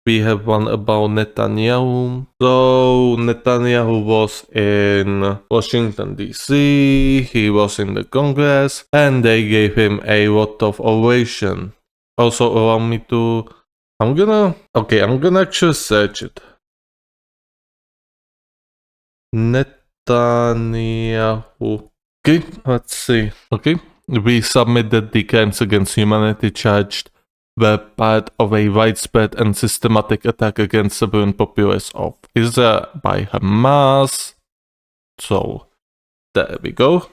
We have one about Netanyahu. So Netanyahu was in Washington DC, he was in the Congress, and they gave him a lot of ovation. Also allow me to, I'm gonna actually search it. Netanyahu. Okay, let's see. Okay, we submitted the crimes against humanity charged were part of a widespread and systematic attack against civilian populace of Israel by Hamas. So, there we go.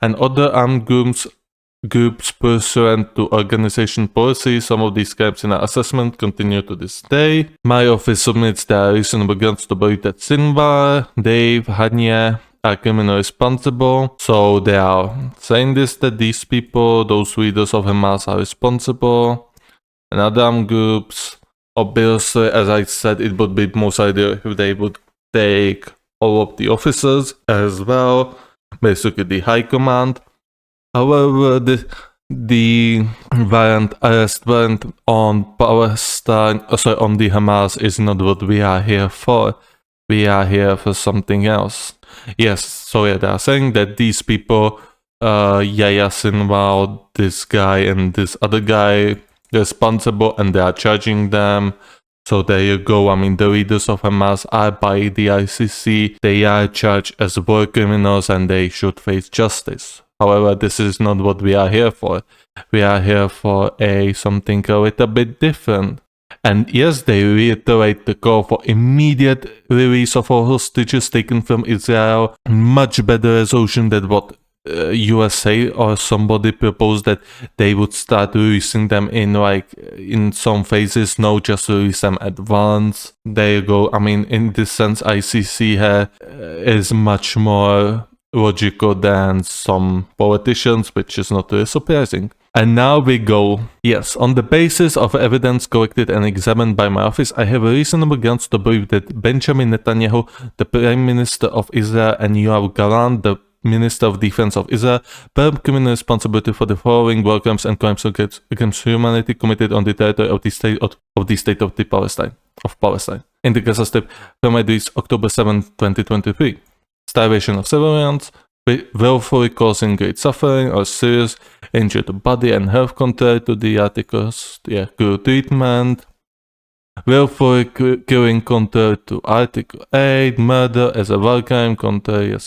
And other armed groups pursuant to organization policy. Some of these crimes in our assessment continue to this day. My office submits there are reasonable grounds to believe that Sinvar, Dave, Hanya are criminally responsible. So they are saying this, that these people, those leaders of Hamas, are responsible. And other armed groups, obviously, as I said, it would be most ideal if they would take all of the officers as well, basically the high command. However, the warrant arrest warrant on Palestine, on the Hamas is not what we are here for. We are here for something else. Yes, so yeah, they are saying that these people, Yahya Sinwar, this guy and this other guy, responsible, and they are charging them. So there you go. I mean, the leaders of Hamas are by the ICC. They are charged as war criminals and they should face justice. However, this is not what we are here for. We are here for something a little bit different. And yes, they reiterate the call for immediate release of all hostages taken from Israel. Much better resolution than what USA or somebody proposed, that they would start releasing them in some phases. No, just release them at once. There you go. I mean, in this sense, ICC is much more logical than some politicians, which is not really surprising. And now we go. Yes, on the basis of evidence collected and examined by my office, I have a reasonable grounds to believe that Benjamin Netanyahu, the Prime Minister of Israel, and Yoav Gallant, the Minister of Defense of Israel, bear criminal responsibility for the following war crimes and crimes against humanity committed on the territory of the state of Palestine. In the Gaza Strip from at least October 7, 2023. Starvation of civilians, willfully causing great suffering or serious injury to body and health contrary to the articles, cruel treatment, willfully killing contrary to Article 8, murder as a war crime contrary,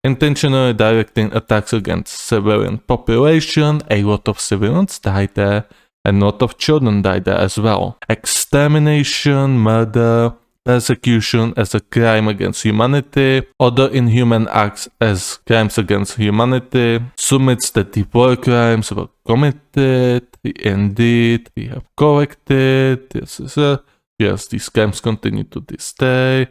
intentionally directing attacks against civilian population. A lot of civilians died there, and a lot of children died there as well. Extermination, murder, persecution as a crime against humanity, other inhuman acts as crimes against humanity, submits that the war crimes were committed. Indeed, we have collected. Yes, these crimes continue to this day.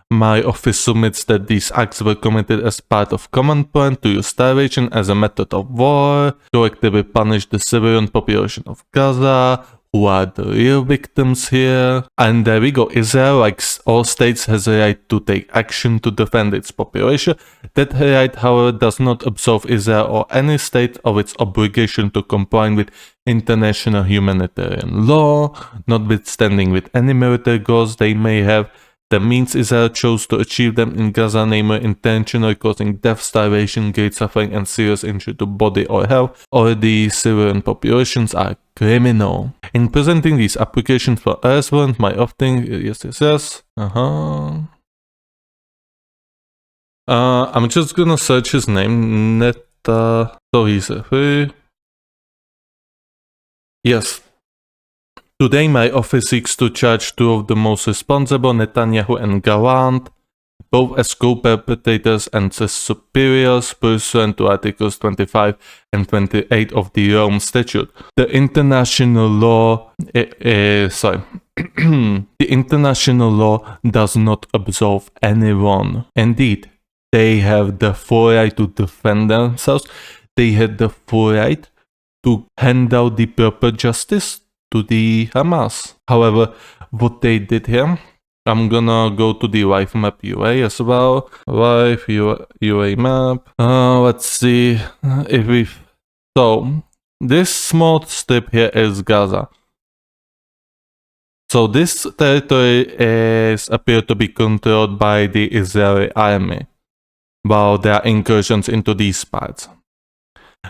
My office submits that these acts were committed as part of common plan to use starvation as a method of war, collectively punish the civilian population of Gaza, who are the real victims here. And there we go. Israel, like all states, has a right to take action to defend its population. That right, however, does not absolve Israel or any state of its obligation to comply with international humanitarian law, notwithstanding with any military goals they may have. The means Israel chose to achieve them in Gaza, namely intentionally causing death, starvation, great suffering, and serious injury to body or health, or the civilian populations, are criminal. In presenting these applications for arrest warrant, my often I'm just gonna search his name. So he's a free. Yes. Today, my office seeks to charge two of the most responsible, Netanyahu and Gallant, both as co-perpetrators and as superiors pursuant to Articles 25 and 28 of the Rome Statute. The international law, the international law does not absolve anyone. Indeed, they have the full right to defend themselves. They have the full right to hand out the proper justice to the Hamas. However, what they did here, I'm gonna go to the live map UA as well. Live UA map. Let's see if we. So this small strip here is Gaza. So this territory is appeared to be controlled by the Israeli army, while there are incursions into these parts.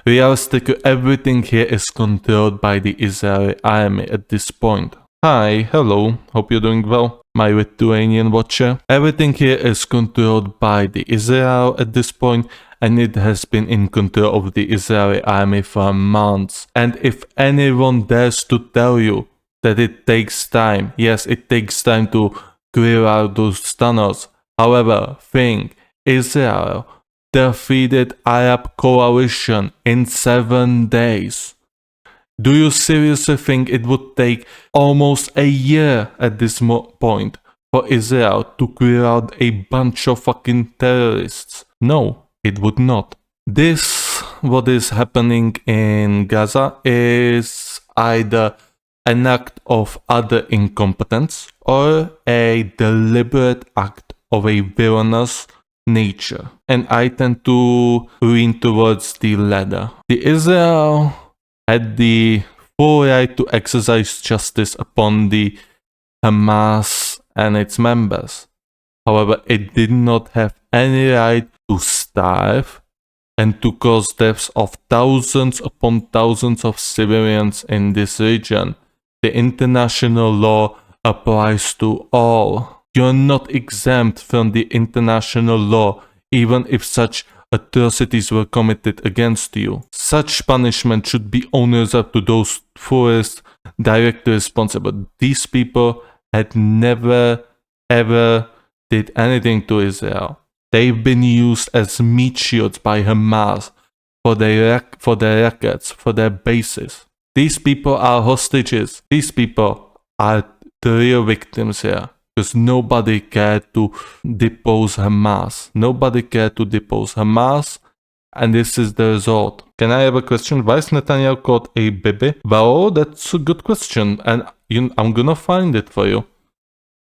Realistically, everything here is controlled by the Israeli army at this point. Hi, hello, hope you're doing well, my Lithuanian watcher. Everything here is controlled by the Israel at this point, and it has been in control of the Israeli army for months. And if anyone dares to tell you that it takes time, yes, it takes time to clear out those tunnels. However, think, Israel defeated Arab coalition in 7 days. Do you seriously think it would take almost a year at this point for Israel to clear out a bunch of fucking terrorists? No, it would not. This, what is happening in Gaza, is either an act of utter incompetence or a deliberate act of a villainous nature. And I tend to lean towards the latter. The Israel had the full right to exercise justice upon the Hamas and its members. However, it did not have any right to starve and to cause deaths of thousands upon thousands of civilians in this region. The international law applies to all. You're not exempt from the international law, even if such atrocities were committed against you. Such punishment should be only reserved to those fullest directly responsible. These people had never ever did anything to Israel. They've been used as meat shields by Hamas for their records, for their bases. These people are hostages. These people are the real victims here. Because nobody cared to depose Hamas. Nobody cared to depose Hamas, and this is the result. Can I have a question? Why is Netanyahu called a bibi? Well, that's a good question, and I'm gonna find it for you.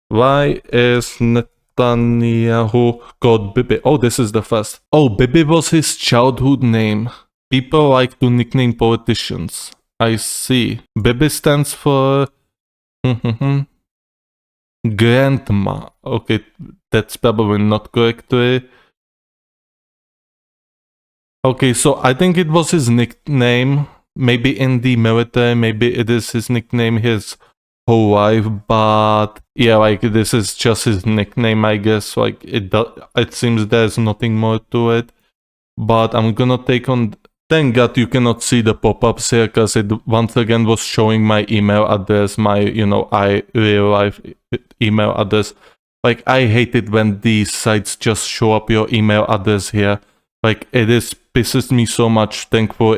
Why is Netanyahu called bibi? Oh, this is the first. Oh, bibi was his childhood name. People like to nickname politicians. I see. Bibi stands for... grandma. Okay, that's probably not correct. Okay, so I think it was his nickname. Maybe in the military, maybe it is his nickname his whole life, but yeah, like this is just his nickname, I guess. Like it seems there's nothing more to it. But I'm gonna take on... Thank God you cannot see the pop-ups here, because it once again was showing my email address, my, real life email address. Like, I hate it when these sites just show up your email address here. Like, pisses me so much. Thankful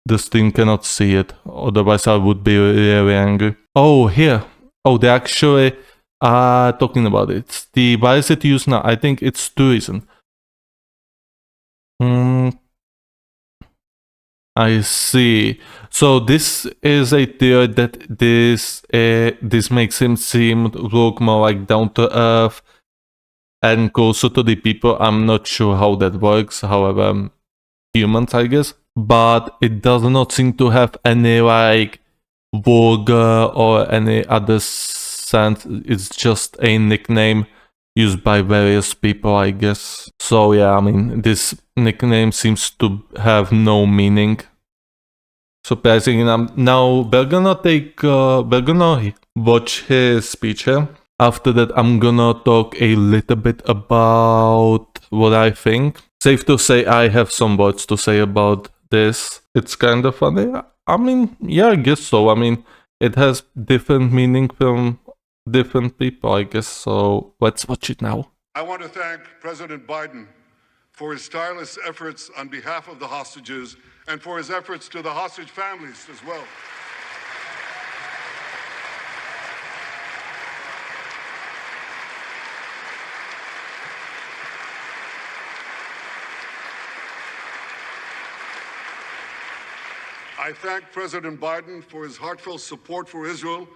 the stream cannot see it. Otherwise I would be really angry. Oh, here. Oh, they actually are talking about it. Why is it used now? I think it's two reasons. I see. So this is a theory that this makes him look more like down to earth and closer to the people. I'm not sure how that works. However, humans, I guess. But it does not seem to have any like vulgar or any other sense. It's just a nickname used by various people, I guess. So yeah, I mean, this nickname seems to have no meaning. Surprisingly, now we're gonna watch his speech here. After that, I'm gonna talk a little bit about what I think. Safe to say, I have some words to say about this. It's kind of funny. I mean, yeah, I guess so. I mean, it has different meaning from different people, I guess. So let's watch it now. I want to thank President Biden for his tireless efforts on behalf of the hostages and for his efforts to the hostage families as well. I thank President Biden for his heartfelt support for Israel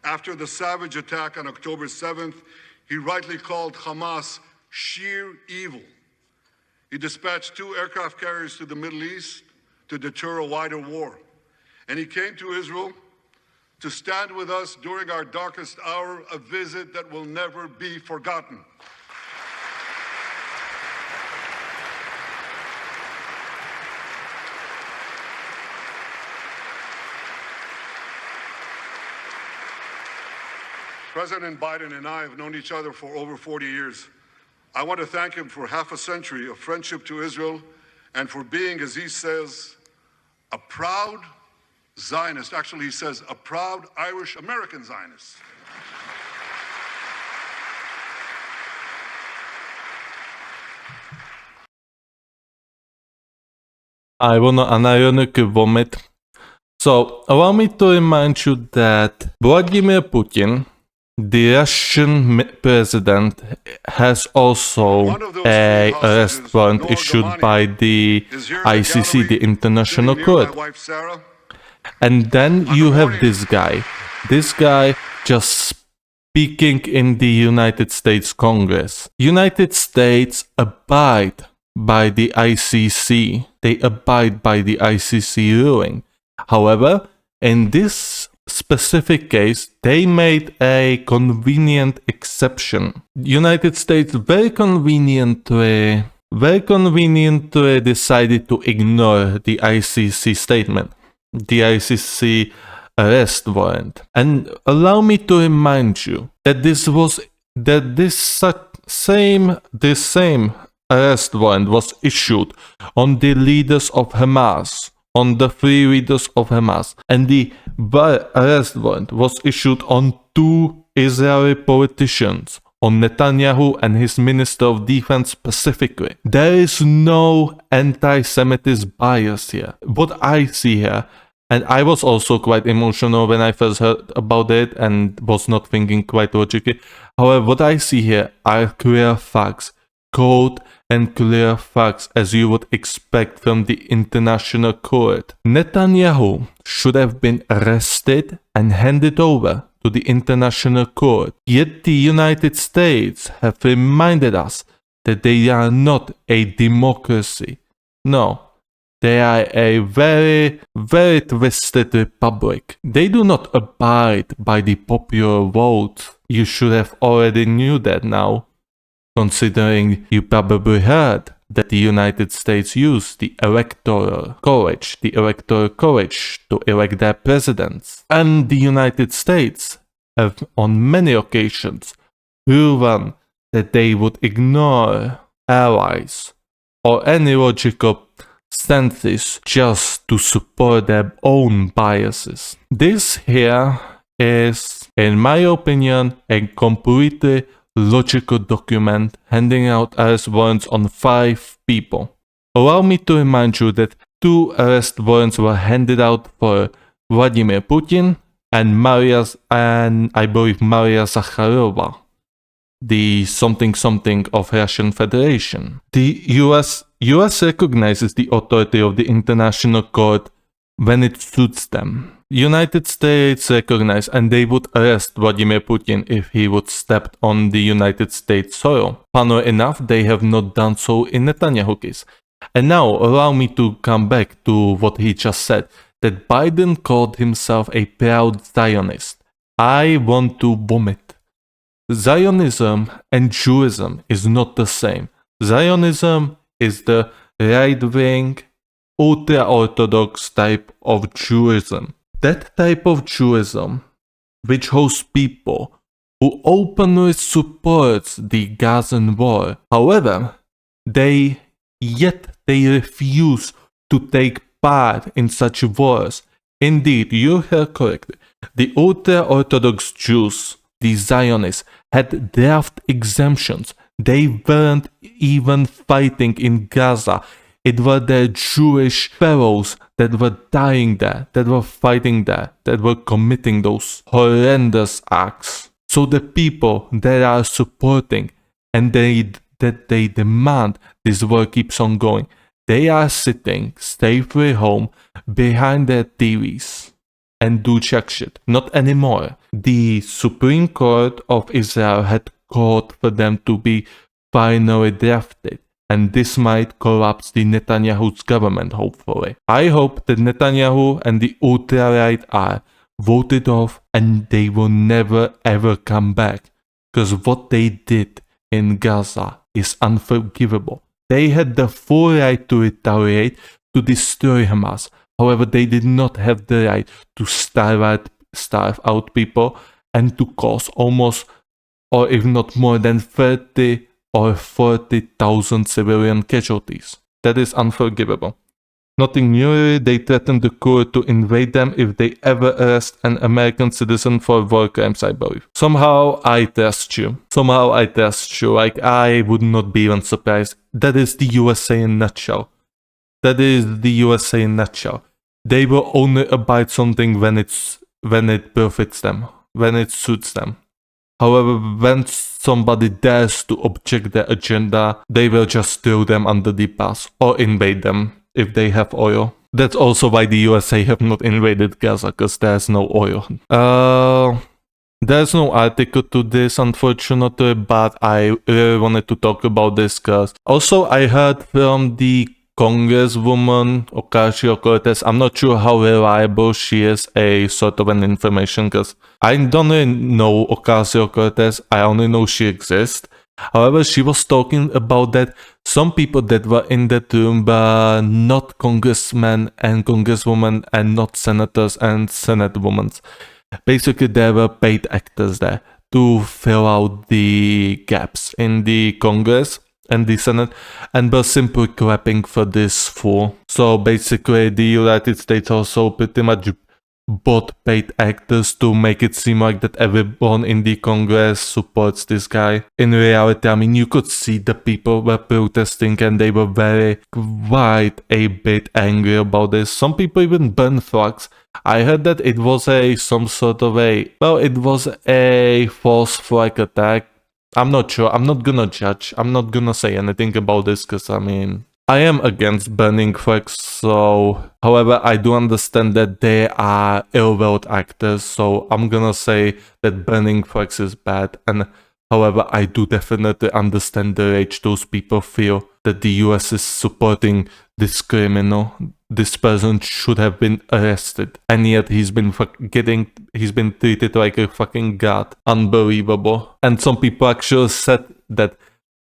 after the savage attack on October 7th. He rightly called Hamas sheer evil. He dispatched 2 aircraft carriers to the Middle East to deter a wider war. And he came to Israel to stand with us during our darkest hour, a visit that will never be forgotten. President Biden and I have known each other for over 40 years. I want to thank him for half a century of friendship to Israel and for being, as he says, a proud Zionist. Actually, he says a proud Irish-American Zionist. I wanna unironic vomit. So, allow me to remind you that Vladimir Putin, the Russian president, has also a arrest warrant issued by the ICC, the International Court. And then you have this guy just speaking in the United States Congress. United States abide by the ICC. They abide by the ICC ruling. However, in this specific case, they made a convenient exception. United States very conveniently decided to ignore the ICC statement, the ICC arrest warrant. And allow me to remind you that this same arrest warrant was issued on the leaders of Hamas, on the three leaders of Hamas, and the arrest warrant was issued on two Israeli politicians, on Netanyahu and his Minister of Defense specifically. There is no anti-Semitist bias here. What I see here, and I was also quite emotional when I first heard about it and was not thinking quite logically. However, what I see here are clear facts, cold and clear facts as you would expect from the international court. Netanyahu should have been arrested and handed over to the international court. Yet the United States have reminded us that they are not a democracy. No, they are a very, very twisted republic. They do not abide by the popular vote. You should have already knew that now, considering you probably heard that the United States used the electoral college to elect their presidents. And the United States have on many occasions proven that they would ignore allies or any logical stances just to support their own biases. This here is, in my opinion, a completely logical document handing out arrest warrants on 5 people. Allow me to remind you that 2 arrest warrants were handed out for Vladimir Putin and I believe Maria Zakharova, the something of Russian Federation. The US recognizes the authority of the International Court when it suits them. United States recognize and they would arrest Vladimir Putin if he would step on the United States soil. Funnily enough, they have not done so in Netanyahu case. And now allow me to come back to what he just said, that Biden called himself a proud Zionist. I want to vomit. Zionism and Judaism is not the same. Zionism is the right-wing, ultra-Orthodox type of Judaism. That type of Judaism, which hosts people who openly supports the Gazan war. However, they refuse to take part in such wars. Indeed, you heard correctly. The ultra-Orthodox Jews, the Zionists, had draft exemptions. They weren't even fighting in Gaza. It were their Jewish fellows that were dying there, that were fighting there, that were committing those horrendous acts. So the people that are supporting and that they demand this war keeps on going, they are sitting safely home behind their TVs and do check shit. Not anymore. The Supreme Court of Israel had called for them to be finally drafted. And this might collapse the Netanyahu's government, hopefully. I hope that Netanyahu and the ultra-right are voted off, and they will never ever come back. Because what they did in Gaza is unforgivable. They had the full right to retaliate, to destroy Hamas. However, they did not have the right to starve out people and to cause almost, or if not more than 30 or 40,000 civilian casualties. That is unforgivable. Nothing new, they threatened the court to invade them if they ever arrest an American citizen for war crimes, I believe. Somehow I trust you. Like, I would not be even surprised. That is the USA in a nutshell. They will only abide something when it benefits them, when it suits them. However, when somebody dares to object their agenda, they will just throw them under the bus or invade them if they have oil. That's also why the USA have not invaded Gaza, because there's no oil. There's no article to this, unfortunately, but I really wanted to talk about this because also I heard from the Congresswoman Ocasio-Cortez. I'm not sure how reliable she is a sort of an information, because I don't really know Ocasio-Cortez. I only know she exists. However, she was talking about that some people that were in that room were not congressmen and congresswomen and not senators and senatwomen. Basically, there were paid actors there to fill out the gaps in the Congress and the Senate, and were simply clapping for this fool. So basically, the United States also pretty much bought paid actors to make it seem like that everyone in the Congress supports this guy. In reality, I mean, you could see the people were protesting and they were quite a bit angry about this. Some people even burned flags. I heard that it was it was a false flag attack. I'm not sure. I'm not gonna judge. I'm not gonna say anything about this because, I mean, I am against burning flags, so however, I do understand that they are ill-willed actors, so I'm gonna say that burning flags is bad, and however, I do definitely understand the rage those people feel that the US is supporting this criminal. This person should have been arrested, and yet he's been treated like a fucking god. Unbelievable. And some people actually said that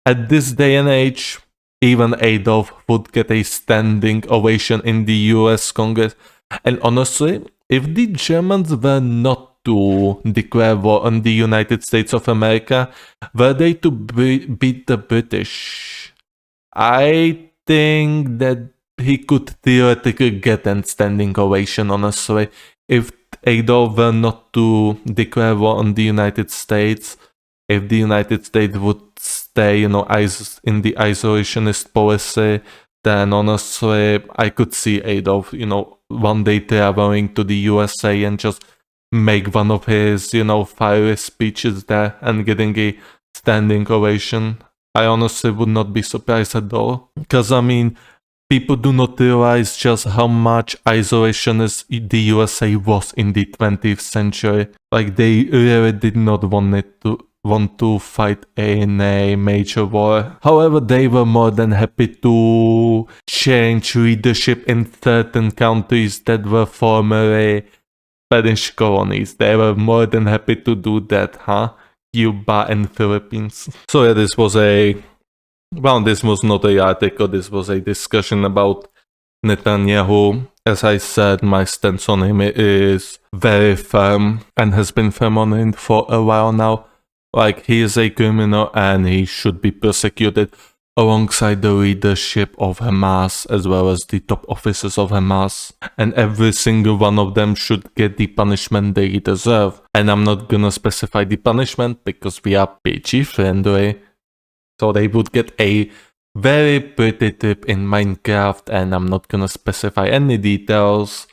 at this day and age, even Adolf would get a standing ovation in the US Congress. And honestly, if the Germans were not to declare war on the United States of America, were they to beat the British, I think that he could theoretically get a standing ovation, honestly. If Adolf were not to declare war on the United States, if the United States would stay, in the isolationist policy, then honestly, I could see Adolf, one day traveling to the USA and just make one of his, fiery speeches there and getting a standing ovation. I honestly would not be surprised at all. Because, I mean, people do not realize just how much isolationist the USA was in the 20th century. Like, they really did not want to fight in a major war. However, they were more than happy to change leadership in certain countries that were formerly Spanish colonies. They were more than happy to do that, Cuba and Philippines. So yeah, this was not an article, this was a discussion about Netanyahu. As I said, my stance on him is very firm and has been firm on him for a while now. Like, he is a criminal and he should be persecuted alongside the leadership of Hamas as well as the top officers of Hamas. And every single one of them should get the punishment they deserve. And I'm not gonna specify the punishment because we are PG friendly. So they would get a very pretty trip in Minecraft, and I'm not gonna specify any details.